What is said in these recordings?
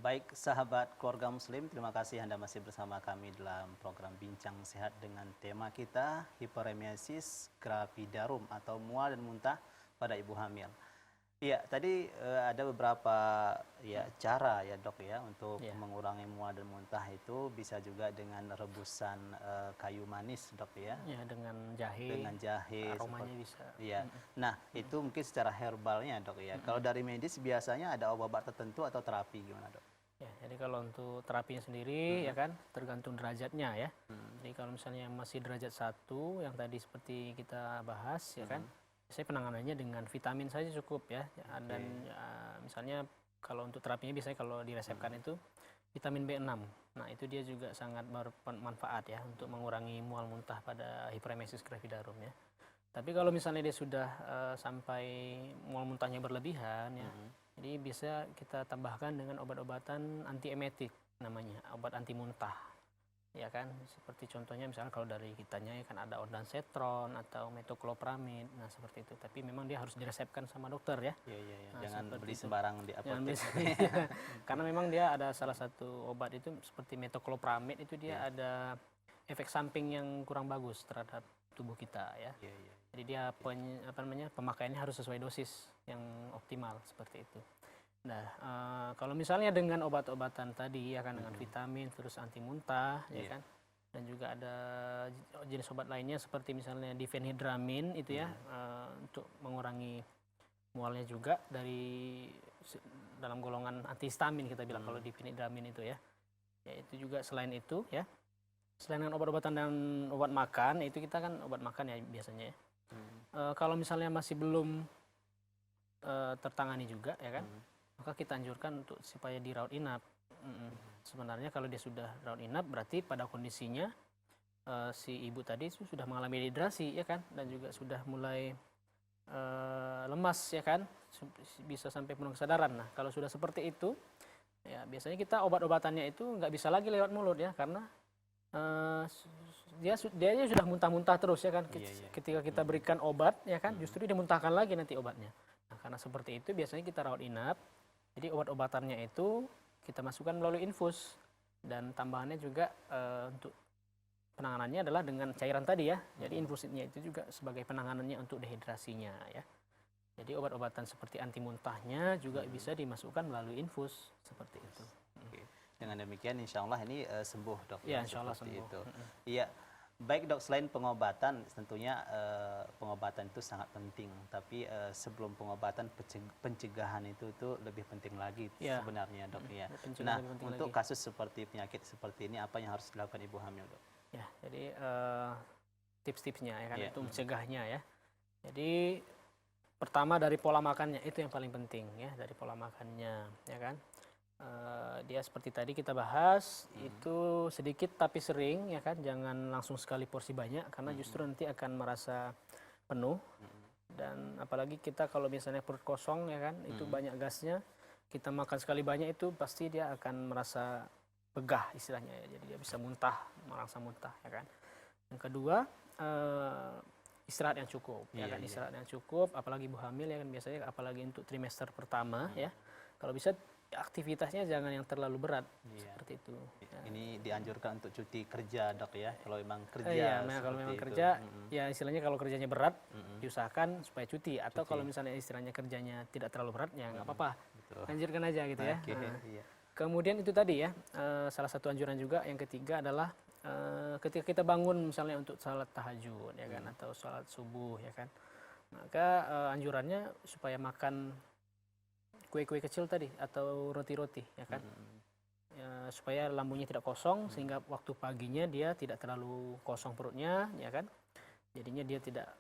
baik sahabat keluarga muslim, terima kasih Anda masih bersama kami dalam program Bincang Sehat dengan tema kita hiperemiesis gravidarum atau mual dan muntah pada ibu hamil. Iya, tadi ada beberapa ya cara ya dok ya untuk Ya, mengurangi mual dan muntah itu bisa juga dengan rebusan kayu manis dok ya, ya dengan jahe, dengan jahe aromanya seperti bisa. ya. Nah itu mungkin secara herbalnya dok ya. Kalau dari medis biasanya ada obat-obat tertentu atau terapi gimana dok? Ya, jadi kalau untuk terapinya sendiri ya kan tergantung derajatnya ya. Jadi kalau misalnya masih derajat 1 yang tadi seperti kita bahas ya kan, saya penanganannya dengan vitamin saja cukup ya. Dan misalnya kalau untuk terapinya biasanya kalau diresepkan itu vitamin B6. Nah, itu dia juga sangat bermanfaat ya untuk mengurangi mual muntah pada hiperemesis gravidarum ya. Tapi kalau misalnya dia sudah sampai mual muntahnya berlebihan ya, jadi bisa kita tambahkan dengan obat-obatan antiemetik namanya, obat anti muntah. Ya kan, seperti contohnya misalnya kalau dari kitanya ya kan ada ondansetron atau metoclopramid. Nah, seperti itu. Tapi memang dia harus diresepkan sama dokter ya. Iya, iya, iya. Nah, Jangan seperti beli itu. sembarang di Jangan apotek. karena memang dia ada salah satu obat itu seperti metoclopramid itu dia Iya, ada efek samping yang kurang bagus terhadap tubuh kita ya. iya, iya. Jadi dia pemakaiannya harus sesuai dosis yang optimal seperti itu. Nah, kalau misalnya dengan obat-obatan tadi ya kan dengan vitamin terus anti muntah ya Iya. kan. Dan juga ada jenis obat lainnya seperti misalnya diphenhydramin itu ya untuk mengurangi mualnya juga dalam golongan antihistamin kita bilang kalau diphenhydramin itu ya. Ya itu juga selain itu ya. Selain dengan obat-obatan dan obat makan, itu kita kan obat makan ya biasanya ya. Kalau misalnya masih belum tertangani juga ya kan, maka kita anjurkan untuk supaya dirawat inap. Sebenarnya kalau dia sudah rawat inap berarti pada kondisinya si ibu tadi sudah mengalami dehidrasi ya kan, dan juga sudah mulai lemas ya kan, bisa sampai penuh kesadaran. Nah kalau sudah seperti itu, ya biasanya kita obat-obatannya itu nggak bisa lagi lewat mulut ya, karena eh, dia sudah muntah-muntah terus ya kan. Iya, iya. Ketika kita berikan obat ya kan, justru dia muntahkan lagi nanti obatnya. Nah, karena seperti itu biasanya kita rawat inap. Jadi obat-obatannya itu kita masukkan melalui infus, dan tambahannya juga untuk penanganannya adalah dengan cairan tadi ya. Jadi infusnya itu juga sebagai penanganannya untuk dehidrasinya ya. Jadi obat-obatan seperti anti muntahnya juga bisa dimasukkan melalui infus seperti itu. Oke. Dengan demikian insya Allah ini sembuh dok. Ya, insya Allah Seperti sembuh. itu. Iya. Baik dok, selain pengobatan tentunya pengobatan itu sangat penting. Tapi sebelum pengobatan pencegahan itu lebih penting lagi Ya, sebenarnya dok ya. pencegahan Nah lebih penting untuk lagi. kasus seperti penyakit seperti ini apa yang harus dilakukan ibu hamil dok? Ya, jadi tips-tipsnya ya kan Iya. untuk mencegahnya ya. Jadi pertama dari pola makannya itu yang paling penting ya, dari pola makannya ya kan. Dia seperti tadi kita bahas itu sedikit tapi sering ya kan, jangan langsung sekali porsi banyak karena justru nanti akan merasa penuh. Dan apalagi kita kalau misalnya perut kosong ya kan, itu banyak gasnya, kita makan sekali banyak itu pasti dia akan merasa begah istilahnya ya, jadi dia bisa muntah, merasa muntah ya kan. Yang kedua, istirahat yang cukup ya Iya, kan, iya. istirahat yang cukup, apalagi ibu hamil ya kan, biasanya apalagi untuk trimester pertama ya, kalau bisa aktivitasnya jangan yang terlalu berat. Iya. Seperti itu ya. Ini dianjurkan untuk cuti kerja dok ya, kalau memang kerja Iya, kalau memang seperti itu. kerja ya istilahnya kalau kerjanya berat diusahakan supaya cuti, atau kalau misalnya istilahnya kerjanya tidak terlalu berat ya nggak apa-apa, Betul. anjurkan aja gitu ya. Oke, Nah, iya. kemudian itu tadi ya, salah satu anjuran juga yang ketiga adalah ketika kita bangun misalnya untuk salat tahajud ya kan, atau salat subuh ya kan, maka anjurannya supaya makan kue-kue kecil tadi atau roti-roti ya kan. Ya, supaya lambungnya tidak kosong sehingga waktu paginya dia tidak terlalu kosong perutnya ya kan. Jadinya dia tidak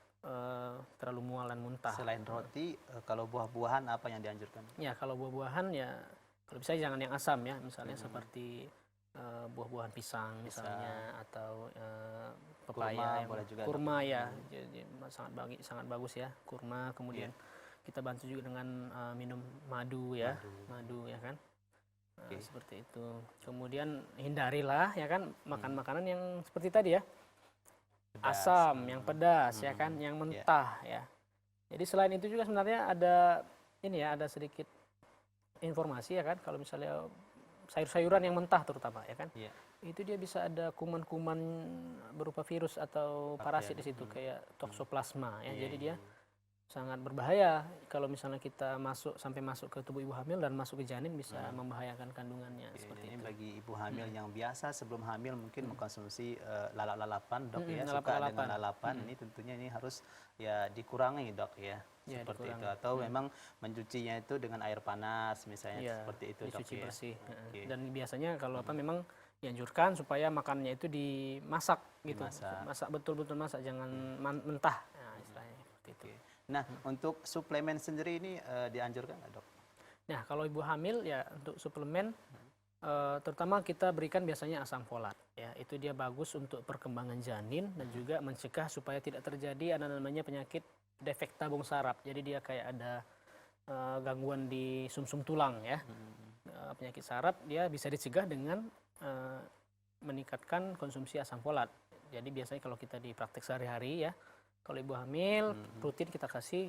terlalu mual dan muntah. Selain roti, kalau buah-buahan apa yang dianjurkan? Ya, kalau buah-buahan ya kalau bisa jangan yang asam ya, misalnya seperti buah-buahan pisang misalnya, atau Kurma pepaya, boleh juga, kurma ya. Jadi sangat bagus ya kurma. Kemudian kita bantu juga dengan minum madu ya, madu ya kan. Nah, seperti itu. Kemudian hindarilah ya kan makan makanan yang seperti tadi ya, Pedas. asam, yang pedas ya kan, yang mentah ya. Jadi selain itu juga sebenarnya ada ini ya, ada sedikit informasi ya kan, kalau misalnya sayur-sayuran yang mentah terutama ya kan. Iya. Itu dia bisa ada kuman-kuman berupa virus atau parasit di situ kayak toksoplasma ya. Iya, Jadi iya, dia iya. sangat berbahaya kalau misalnya kita sampai masuk ke tubuh ibu hamil dan masuk ke janin bisa membahayakan kandungannya Oke, seperti ini itu. bagi ibu hamil yang biasa sebelum hamil mungkin mengkonsumsi lalap-lalapan dok ya, suka Lalap-lalapan. dengan lalapan, ini tentunya ini harus ya dikurangi dok ya, Ya, seperti itu. dikurangi. Atau memang mencucinya itu dengan air panas misalnya Ya, seperti itu dok dicuci ya. bersih. Oke. Dan biasanya kalau apa memang dianjurkan supaya makannya itu dimasak gitu. Dimasak. Masak betul-betul masak, jangan mentah. Nah, istilahnya seperti itu. Oke. Nah, untuk suplemen sendiri ini dianjurkan nggak dok? Nah, kalau ibu hamil ya untuk suplemen terutama kita berikan biasanya asam folat ya. Itu dia bagus untuk perkembangan janin dan juga mencegah supaya tidak terjadi ada namanya penyakit defek tabung saraf. Jadi dia kayak ada gangguan di sumsum tulang ya. Penyakit saraf dia bisa dicegah dengan meningkatkan konsumsi asam folat. Jadi biasanya kalau kita di praktek sehari-hari ya, kalau ibu hamil rutin kita kasih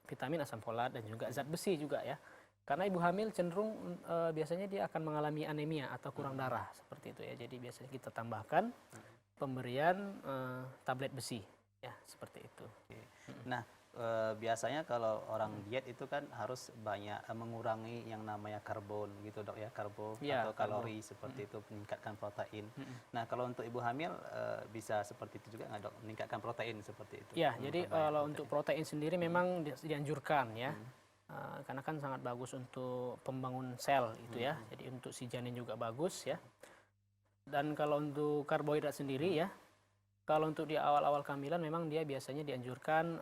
vitamin asam folat dan juga zat besi juga ya. Karena ibu hamil cenderung biasanya dia akan mengalami anemia atau kurang darah seperti itu ya. Jadi biasanya kita tambahkan pemberian tablet besi ya seperti itu. Oke. Nah, biasanya kalau orang diet itu kan harus banyak mengurangi yang namanya karbon gitu dok ya, karbo Ya, atau karbo. kalori seperti itu, meningkatkan protein. Nah, kalau untuk ibu hamil bisa seperti itu juga nggak dok, meningkatkan protein seperti itu? Ya, jadi Memperbanyak kalau protein. untuk protein sendiri memang dianjurkan ya. Karena kan sangat bagus untuk pembangun sel itu ya. Jadi untuk si janin juga bagus ya. Dan kalau untuk karbohidrat sendiri ya, kalau untuk di awal-awal kehamilan memang dia biasanya dianjurkan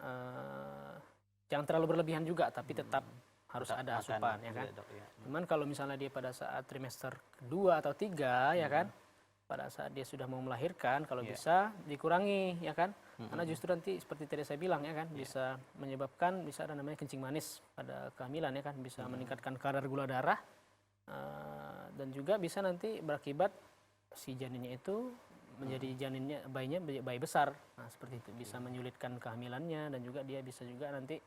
jangan terlalu berlebihan juga, tapi tetap harus Tetap ada makan asupan ya juga, kan. dok ya. Cuman kalau misalnya dia pada saat trimester kedua atau tiga ya kan, pada saat dia sudah mau melahirkan, kalau bisa dikurangi ya kan. Karena justru nanti seperti tadi saya bilang ya kan, bisa menyebabkan bisa ada namanya kencing manis pada kehamilan ya kan, bisa meningkatkan kadar gula darah dan juga bisa nanti berakibat si janinnya itu menjadi bayinya bayi besar. Nah, seperti itu bisa menyulitkan kehamilannya dan juga dia bisa juga nanti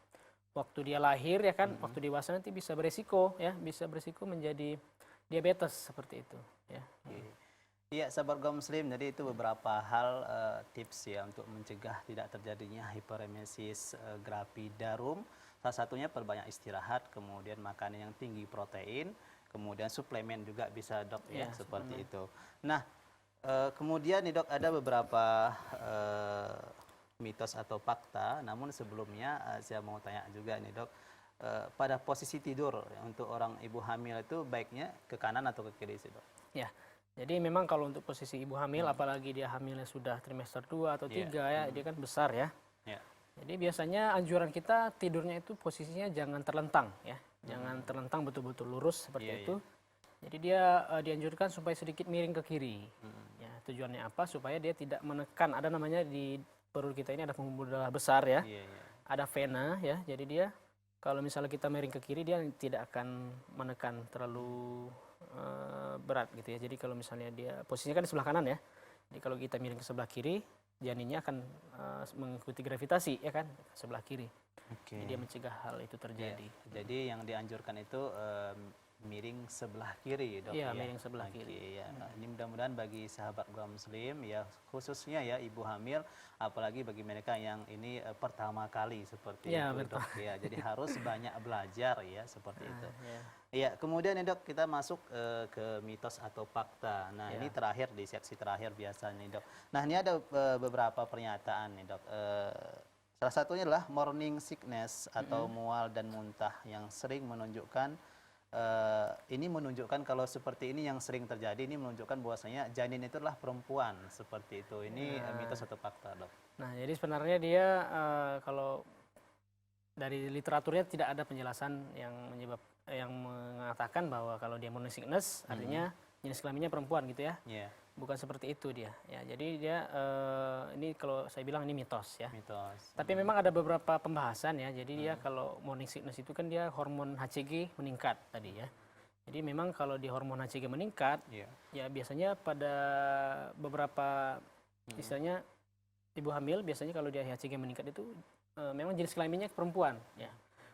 waktu dia lahir ya kan, waktu dewasa nanti bisa beresiko ya, bisa beresiko menjadi diabetes seperti itu ya. Iya, sahabat kaum muslim, jadi itu beberapa hal tips ya untuk mencegah tidak terjadinya hiperemesis gravidarum. Salah satunya perbanyak istirahat, kemudian makanan yang tinggi protein, kemudian suplemen juga bisa dok ya, seperti itu. Nah, kemudian nih dok ada beberapa mitos atau fakta, namun sebelumnya saya mau tanya juga nih dok, pada posisi tidur untuk orang ibu hamil itu baiknya ke kanan atau ke kiri sih dok? Ya. Jadi memang kalau untuk posisi ibu hamil, apalagi dia hamilnya sudah trimester 2 atau 3 ya, dia kan besar ya. Ya. Jadi biasanya anjuran kita tidurnya itu posisinya jangan terlentang ya. Jangan terlentang betul-betul lurus seperti itu. Jadi dia dianjurkan supaya sedikit miring ke kiri. Ya, tujuannya apa? Supaya dia tidak menekan. Ada namanya di perut kita ini ada pembuluh darah besar ya. Ada vena ya. Jadi dia kalau misalnya kita miring ke kiri dia tidak akan menekan terlalu berat gitu ya. Jadi kalau misalnya dia posisinya kan di sebelah kanan ya. Jadi kalau kita miring ke sebelah kiri, janinnya akan mengikuti gravitasi ya kan ke sebelah kiri. Oke. Jadi dia mencegah hal itu terjadi. Jadi yang dianjurkan itu miring sebelah kiri dok Iya, ya. miring sebelah kiri. Ya. Ini mudah-mudahan bagi sahabat kaum muslim ya, khususnya ya ibu hamil, apalagi bagi mereka yang ini pertama kali seperti Ya, itu betul. dok ya. Jadi harus banyak belajar ya seperti itu. Ya. Iya, kemudian nih dok kita masuk ke mitos atau fakta. Nah ini terakhir di seksi terakhir biasa nih dok. Nah ini ada beberapa pernyataan nih dok. Salah satunya adalah morning sickness atau mual dan muntah yang sering menunjukkan ini menunjukkan kalau seperti ini yang sering terjadi, ini menunjukkan bahwasanya janin itu adalah perempuan seperti itu. Ini mitos atau fakta dok? Nah, jadi sebenarnya dia kalau dari literaturnya tidak ada penjelasan yang mengatakan bahwa kalau dia morning sickness artinya jenis kelaminnya perempuan gitu ya. Iya. Bukan seperti itu dia. Ya, jadi dia ini kalau saya bilang ini mitos ya. Mitos. Tapi memang ada beberapa pembahasan ya. Jadi dia kalau morning sickness itu kan dia hormon HCG meningkat tadi ya. Jadi memang kalau di hormon HCG meningkat, ya biasanya pada beberapa istilahnya ibu hamil biasanya kalau dia HCG meningkat itu memang jenis kelaminnya perempuan ya.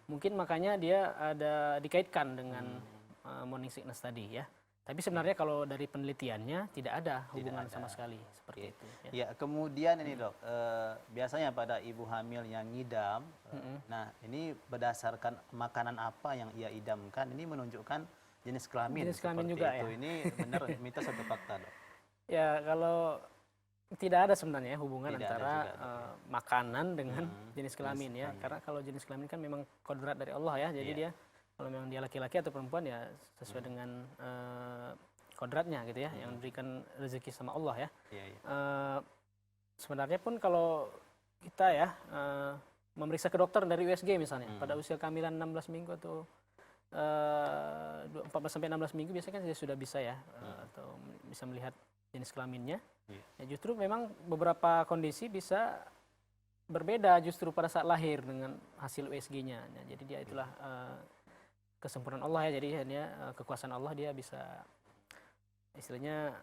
Mungkin makanya dia ada dikaitkan dengan morning sickness tadi ya. Tapi sebenarnya kalau dari penelitiannya tidak ada hubungan ada. sama sekali seperti Oke. itu. Ya. Ya, kemudian ini dok, biasanya pada ibu hamil yang ngidam, nah ini berdasarkan makanan apa yang ia idamkan, ini menunjukkan jenis kelamin Jenis kelamin seperti juga itu. ya. Ini benar mitos atau fakta dok? Ya kalau tidak ada sebenarnya hubungan Tidak ada antara juga, Dok, ya. makanan dengan jenis jenis kelamin ya. kelamin. Karena kalau jenis kelamin kan memang kodrat dari Allah ya. Jadi Iya. dia kalau memang dia laki-laki atau perempuan ya sesuai dengan kodratnya gitu ya, yang diberikan rezeki sama Allah ya. Iya, iya. Sebenarnya pun kalau kita ya memeriksa ke dokter dari USG misalnya pada usia kehamilan 16 minggu atau 14 sampai 16 minggu biasanya kan sudah bisa ya atau bisa melihat jenis kelaminnya. Iya. Ya justru memang beberapa kondisi bisa berbeda justru pada saat lahir dengan hasil USG-nya. Nah, jadi dia itulah kesempurnaan Allah ya. Jadi hanya kekuasaan Allah, dia bisa istilahnya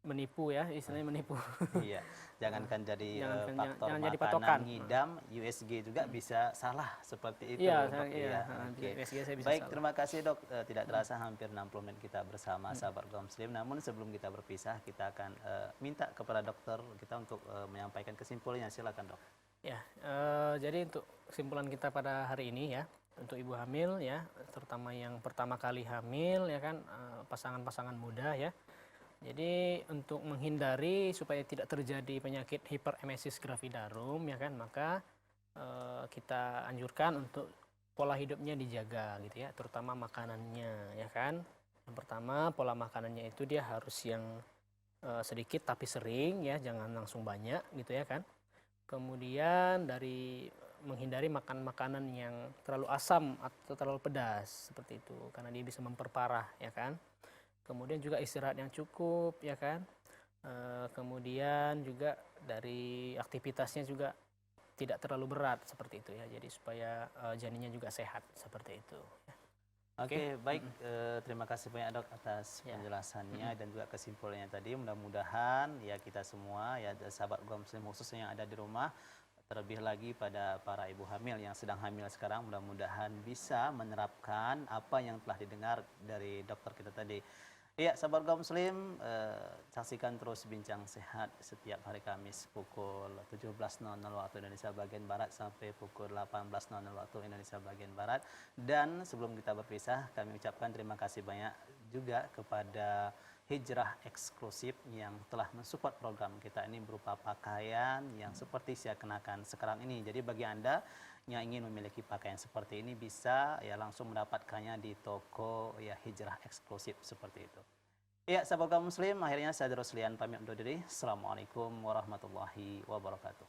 menipu ya, istilahnya menipu. Iya, jangankan jadi faktor jangan jadi makanan, patokan. ngidam, USG juga bisa salah seperti itu. Iya, Dok, iya, Oke. USG saya bisa Baik, salah. terima kasih dok. Tidak terasa hampir 60 menit kita bersama sahabat kaum muslim. Namun sebelum kita berpisah, kita akan minta kepada dokter kita untuk menyampaikan kesimpulannya. Silakan dok. Ya, jadi untuk kesimpulan kita pada hari ini ya, untuk ibu hamil ya, terutama yang pertama kali hamil ya kan, pasangan-pasangan muda ya. Jadi untuk menghindari supaya tidak terjadi penyakit hiperemesis gravidarum ya kan, maka kita anjurkan untuk pola hidupnya dijaga gitu ya, terutama makanannya ya kan. Yang pertama pola makanannya itu dia harus yang sedikit tapi sering ya, jangan langsung banyak gitu ya kan. Kemudian dari menghindari makan makanan yang terlalu asam atau terlalu pedas seperti itu, karena dia bisa memperparah ya kan. Kemudian juga istirahat yang cukup ya kan. Kemudian juga dari aktivitasnya juga tidak terlalu berat seperti itu ya. Jadi supaya janinnya juga sehat seperti itu. Ya. Oke, baik. Terima kasih banyak dok atas Ya. penjelasannya dan juga kesimpulannya tadi. Mudah-mudahan ya kita semua ya sahabat kaum muslim khususnya yang ada di rumah, terlebih lagi pada para ibu hamil yang sedang hamil sekarang, mudah-mudahan bisa menerapkan apa yang telah didengar dari dokter kita tadi. Iya, sahabat kaum muslim, saksikan terus Bincang Sehat setiap hari Kamis pukul 17.00 waktu Indonesia bagian Barat sampai pukul 18.00 waktu Indonesia bagian Barat. Dan sebelum kita berpisah, kami ucapkan terima kasih banyak juga kepada Hijrah Eksklusif yang telah mensupport program kita ini berupa pakaian yang seperti saya kenakan sekarang ini. Jadi bagi Anda yang ingin memiliki pakaian seperti ini bisa ya langsung mendapatkannya di toko ya Hijrah Eksklusif seperti itu. Ya, sahabat kaum muslim, akhirnya saya Ruslian pamit undur diri. Assalamualaikum warahmatullahi wabarakatuh.